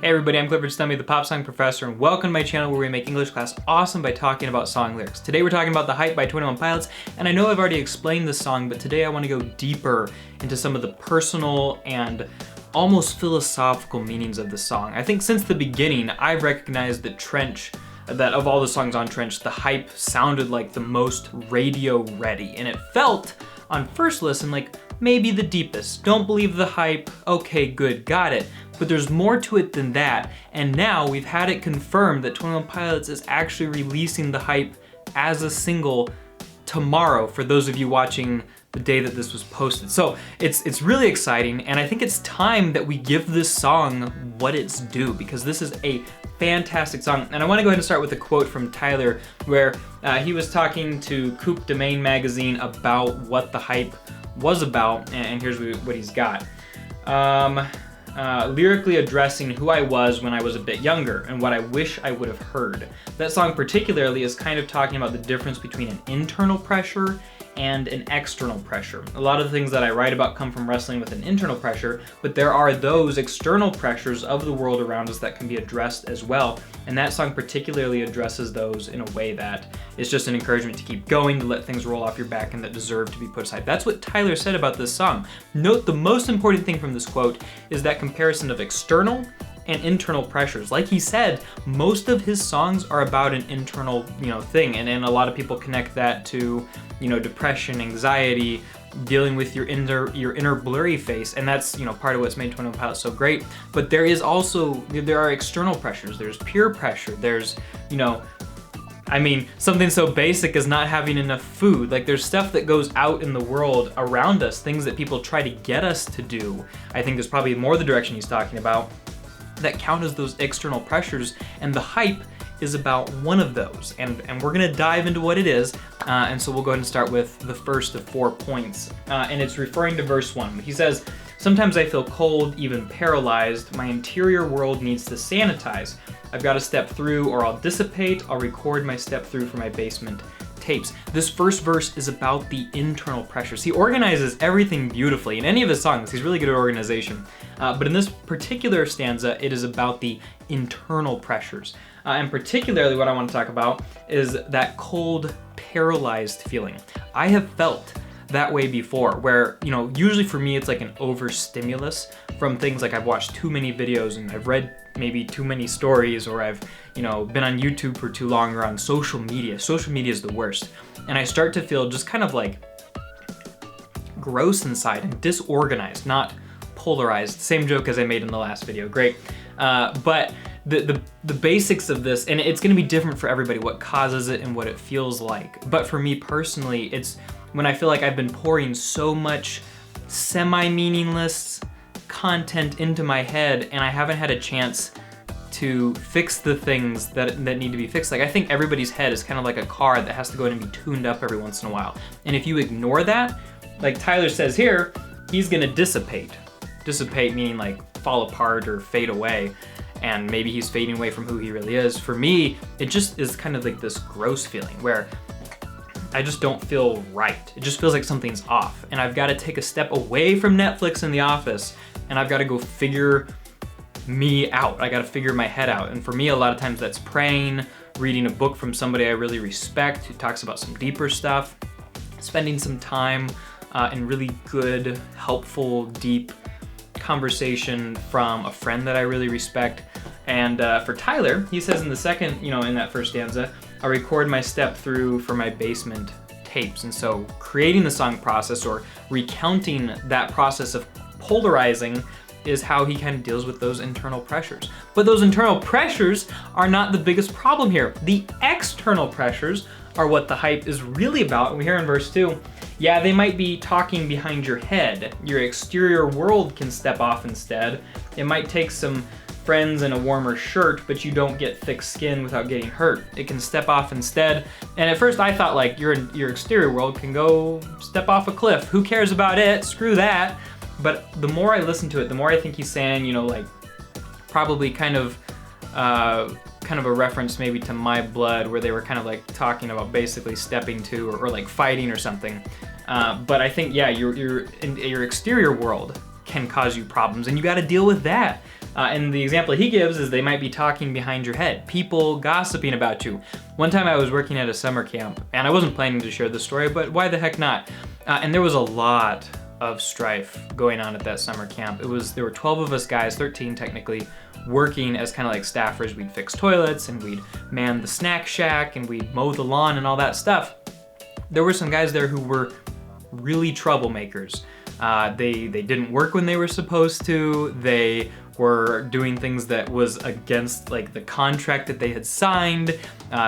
Hey everybody, I'm Clifford Stummy, the Pop Song Professor, and welcome to my channel where we make English class awesome by talking about song lyrics. Today we're talking about The Hype by 21 Pilots, and I know I've already explained this song, but today I want to go deeper into some of the personal and almost philosophical meanings of the song. I think since the beginning, I've recognized that of all the songs on Trench, The Hype sounded like the most radio ready, and it felt on first listen like maybe the deepest. Don't believe the hype, okay, good, got it. But there's more to it than that, and now we've had it confirmed that 21 Pilots is actually releasing The Hype as a single tomorrow for those of you watching the day that this was posted. So it's really exciting, and I think it's time that we give this song what it's due, because this is a fantastic song. And I want to go ahead and start with a quote from Tyler where he was talking to Coupe Domain magazine about what The Hype was about, and here's what he's got. Lyrically addressing who I was when I was a bit younger and what I wish I would have heard. That song particularly is kind of talking about the difference between an internal pressure and an external pressure. A lot of the things that I write about come from wrestling with an internal pressure, but there are those external pressures of the world around us that can be addressed as well. And that song particularly addresses those in a way that is just an encouragement to keep going, to let things roll off your back and that deserve to be put aside. That's what Tyler said about this song. Note the most important thing from this quote is that comparison of external and internal pressures. Like he said, most of his songs are about an internal, thing, and a lot of people connect that to, depression, anxiety, dealing with your inner blurry face, and that's, part of what's made 21 Pilots so great. But there are external pressures. There's peer pressure. There's, something so basic as not having enough food. Like, there's stuff that goes out in the world around us, things that people try to get us to do. I think is probably more the direction he's talking about, that count as those external pressures, and The Hype is about one of those, and we're gonna dive into what it is, and so we'll go ahead and start with the first of 4 points, and it's referring to verse 1. He says, "Sometimes I feel cold, even paralyzed. My interior world needs to sanitize. I've got to step through or I'll dissipate. I'll record my step through for my basement tapes." This first verse is about the internal pressures. He organizes everything beautifully. In any of his songs, he's really good at organization. But in this particular stanza, it is about the internal pressures. And particularly what I want to talk about is that cold, paralyzed feeling. I have felt that way before, where, usually for me, it's like an overstimulus from things like I've watched too many videos and I've read maybe too many stories, or I've, been on YouTube for too long, or on social media. Social media is the worst. And I start to feel just kind of like gross inside and disorganized, not polarized. Same joke as I made in the last video, great. But the basics of this, and it's gonna be different for everybody, what causes it and what it feels like. But for me personally, it's when I feel like I've been pouring so much semi-meaningless content into my head and I haven't had a chance to fix the things that need to be fixed. Like, I think everybody's head is kind of like a car that has to go in and be tuned up every once in a while. And if you ignore that, like Tyler says here, he's gonna dissipate. Dissipate meaning like fall apart or fade away. And maybe he's fading away from who he really is. For me, it just is kind of like this gross feeling where I just don't feel right. It just feels like something's off. And I've got to take a step away from Netflix and The Office, and I've got to go figure me out. I got to figure my head out. And for me, a lot of times that's praying, reading a book from somebody I really respect who talks about some deeper stuff, spending some time in really good, helpful, deep conversation from a friend that I really respect. And for Tyler, he says in the second, in that first stanza, "I record my step through for my basement tapes." And so creating the song process, or recounting that process of polarizing, is how he kind of deals with those internal pressures. But those internal pressures are not the biggest problem here. The external pressures are what The Hype is really about. And we hear in verse 2, yeah, they might be talking behind your head. Your exterior world can step off instead. It might take some friends and a warmer shirt, but you don't get thick skin without getting hurt. It can step off instead. And at first I thought like your exterior world can go step off a cliff. Who cares about it? Screw that. But the more I listen to it, the more I think he's saying, like probably kind of a reference maybe to My Blood, where they were kind of like talking about basically stepping to or like fighting or something. But I think, yeah, your exterior world can cause you problems, and you got to deal with that. And the example he gives is they might be talking behind your head, people gossiping about you. One time I was working at a summer camp, and I wasn't planning to share this story, but why the heck not? And there was a lot of strife going on at that summer camp. There were 12 of us guys, 13 technically, working as kind of like staffers. We'd fix toilets, and we'd man the snack shack, and we'd mow the lawn and all that stuff. There were some guys there who were really troublemakers. They didn't work when they were supposed to. They were doing things that was against like the contract that they had signed.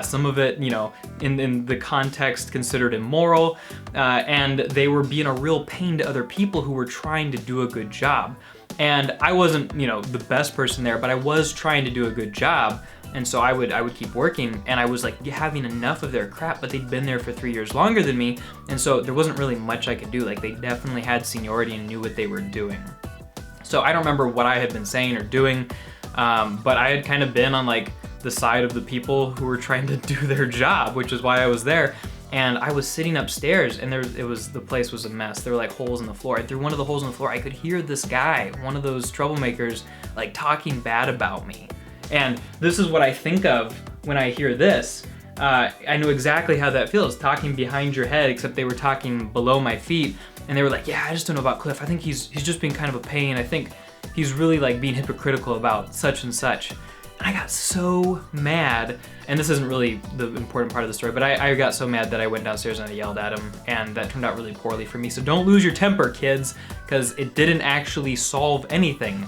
Some of it, in the context considered immoral. And they were being a real pain to other people who were trying to do a good job. And I wasn't, the best person there, but I was trying to do a good job. And so I would keep working, and I was like having enough of their crap, but they'd been there for 3 years longer than me. And so there wasn't really much I could do. Like, they definitely had seniority and knew what they were doing. So I don't remember what I had been saying or doing, but I had kind of been on like the side of the people who were trying to do their job, which is why I was there. And I was sitting upstairs, and the place was a mess. There were like holes in the floor. And through one of the holes in the floor, I could hear this guy, one of those troublemakers, like talking bad about me. And this is what I think of when I hear this. I know exactly how that feels, talking behind your head, except they were talking below my feet. And they were like, yeah, I just don't know about Cliff. I think he's just being kind of a pain. I think he's really like being hypocritical about such and such. And I got so mad, and this isn't really the important part of the story, but I got so mad that I went downstairs and I yelled at him, and that turned out really poorly for me. So don't lose your temper, kids, because it didn't actually solve anything.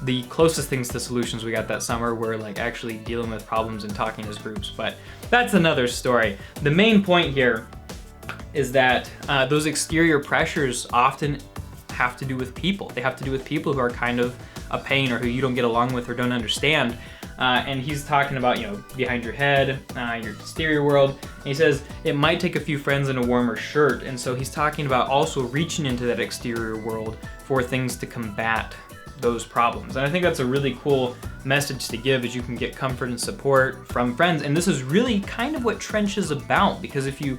The closest things to solutions we got that summer were like actually dealing with problems and talking as groups, but that's another story. The main point here is that those exterior pressures often have to do with people. They have to do with people who are kind of a pain, or who you don't get along with or don't understand. And he's talking about, behind your head, your exterior world. And he says it might take a few friends and a warmer shirt. And so he's talking about also reaching into that exterior world for things to combat those problems. And I think that's a really cool message to give, is you can get comfort and support from friends. And this is really kind of what Trench is about, because if you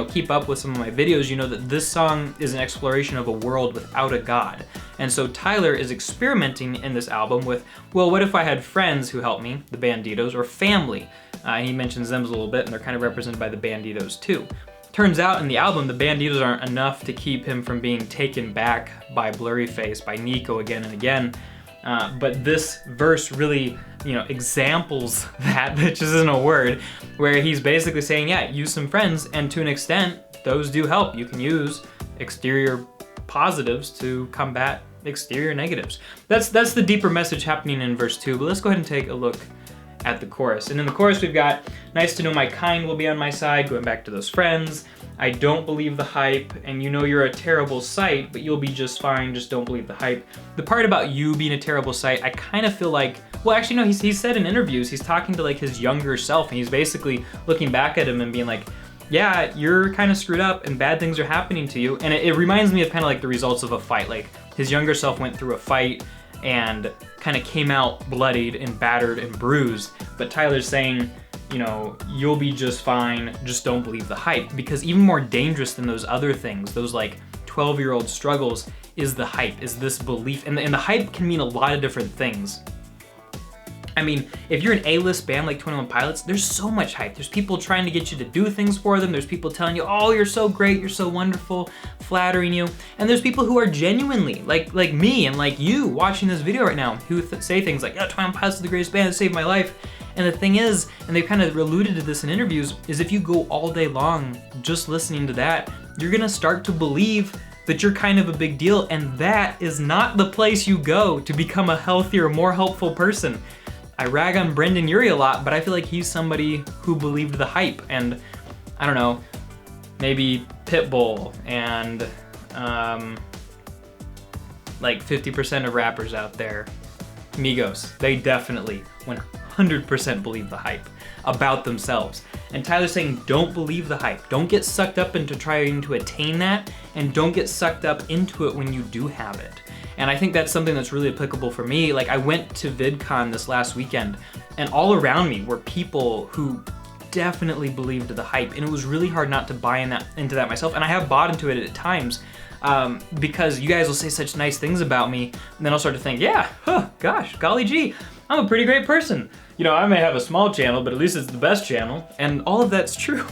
keep up with some of my videos, you know that this song is an exploration of a world without a God. And so Tyler is experimenting in this album with, well, what if I had friends who helped me, the Banditos, or family? He mentions them a little bit, and they're kind of represented by the Banditos too. Turns out in the album, the Banditos aren't enough to keep him from being taken back by Blurryface, by Nico again and again. But this verse really, examples that, which isn't a word, where he's basically saying, yeah, use some friends, and to an extent, those do help. You can use exterior positives to combat exterior negatives. That's the deeper message happening in verse 2, but let's go ahead and take a look at the chorus. And in the chorus we've got, nice to know my kind will be on my side, going back to those friends. I don't believe the hype, and you're a terrible sight, but you'll be just fine, just don't believe the hype. The part about you being a terrible sight, I kind of feel like, well, actually no, he's said in interviews, he's talking to like his younger self, and he's basically looking back at him and being like, yeah, you're kind of screwed up and bad things are happening to you. And it reminds me of kind of like the results of a fight. Like his younger self went through a fight and kind of came out bloodied and battered and bruised. But Tyler's saying, you'll be just fine, just don't believe the hype. Because even more dangerous than those other things, those like 12-year-old struggles, is the hype, is this belief. And the hype can mean a lot of different things. I mean, if you're an A-list band like 21 Pilots, there's so much hype. There's people trying to get you to do things for them. There's people telling you, oh, you're so great, you're so wonderful, flattering you. And there's people who are genuinely, like me and like you watching this video right now, who say things like, yeah, 21 Pilots is the greatest band that saved my life. And the thing is, and they've kind of alluded to this in interviews, is if you go all day long just listening to that, you're gonna start to believe that you're kind of a big deal, and that is not the place you go to become a healthier, more helpful person. I rag on Brendan Urie a lot, but I feel like he's somebody who believed the hype, and I don't know, maybe Pitbull and like 50% of rappers out there, Migos, they definitely 100% believe the hype about themselves. And Tyler's saying, don't believe the hype. Don't get sucked up into trying to attain that, and don't get sucked up into it when you do have it. And I think that's something that's really applicable for me. Like I went to VidCon this last weekend, and all around me were people who definitely believed the hype, and it was really hard not to buy into that myself, and I have bought into it at times, because you guys will say such nice things about me, and then I'll start to think, yeah, gosh, golly gee, I'm a pretty great person. You know, I may have a small channel, but at least it's the best channel, and all of that's true.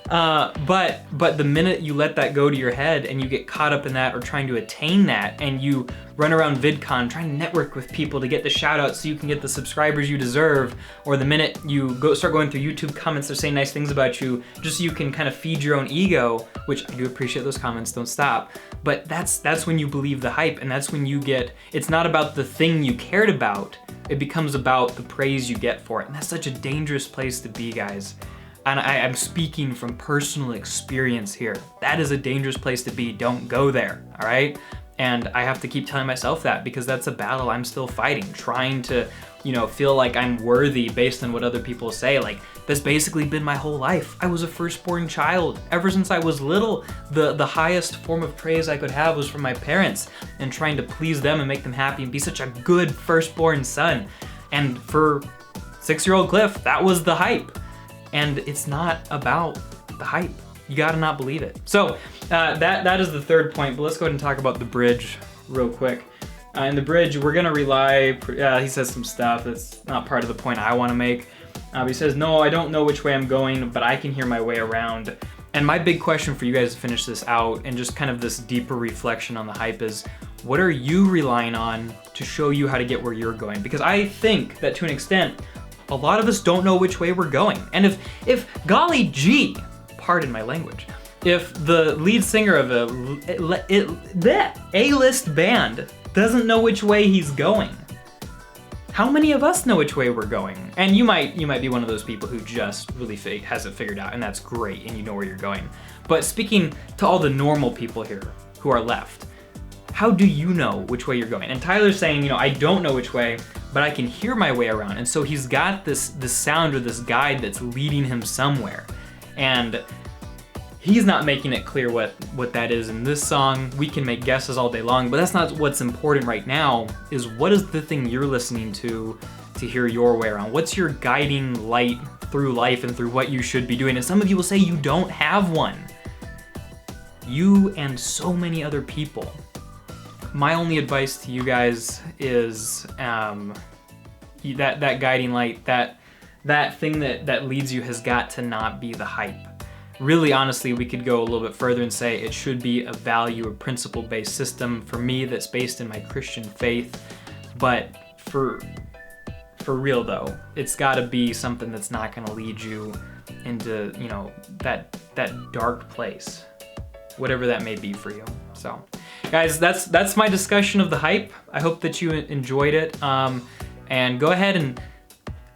But the minute you let that go to your head and you get caught up in that or trying to attain that, and you run around VidCon trying to network with people to get the shout outs so you can get the subscribers you deserve, or the minute you start going through YouTube comments that say nice things about you just so you can kind of feed your own ego, which I do appreciate those comments, don't stop, but that's when you believe the hype, and that's when you get, it's not about the thing you cared about, it becomes about the praise you get for it, and that's such a dangerous place to be, guys. And I'm speaking from personal experience here. That is a dangerous place to be. Don't go there, all right? And I have to keep telling myself that, because that's a battle I'm still fighting, trying to, you know, feel like I'm worthy based on what other people say. Like, that's basically been my whole life. I was a firstborn child. Ever since I was little, the highest form of praise I could have was from my parents, and trying to please them and make them happy and be such a good firstborn son. And for 6-year-old Cliff, that was the hype. And it's not about the hype. You gotta not believe it. So that is the third point, but let's go ahead and talk about the bridge real quick. In the bridge, we're gonna rely, he says some stuff that's not part of the point I wanna make. He says, no, I don't know which way I'm going, but I can hear my way around. And my big question for you guys to finish this out, and just kind of this deeper reflection on the hype, is what are you relying on to show you how to get where you're going? Because I think that to an extent, a lot of us don't know which way we're going. And if golly gee, pardon my language, if the lead singer of a A-list band doesn't know which way he's going, how many of us know which way we're going? And you might be one of those people who just really has it figured out, and that's great, and you know where you're going. But speaking to all the normal people here who are left, how do you know which way you're going? And Tyler's saying, you know, I don't know which way, but I can hear my way around. And so he's got this sound or this guide that's leading him somewhere. And he's not making it clear what that is in this song. We can make guesses all day long, but that's not what's important right now, is what is the thing you're listening to hear your way around? What's your guiding light through life and through what you should be doing? And some of you will say you don't have one. You and so many other people. My only advice to you guys is that guiding light, that thing that leads you has got to not be the hype. Really, honestly, we could go a little bit further and say it should be a value or principle-based system for me that's based in my Christian faith. But for real though, it's got to be something that's not going to lead you into, you know, that dark place, whatever that may be for you. So, guys, that's my discussion of the hype. I hope that you enjoyed it, and go ahead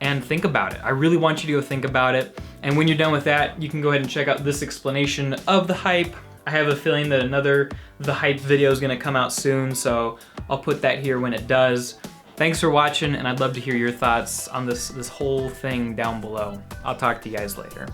and think about it. I really want you to go think about it. And when you're done with that, you can go ahead and check out this explanation of the hype. I have a feeling that another The Hype video is gonna come out soon, so I'll put that here when it does. Thanks for watching, and I'd love to hear your thoughts on this whole thing down below. I'll talk to you guys later.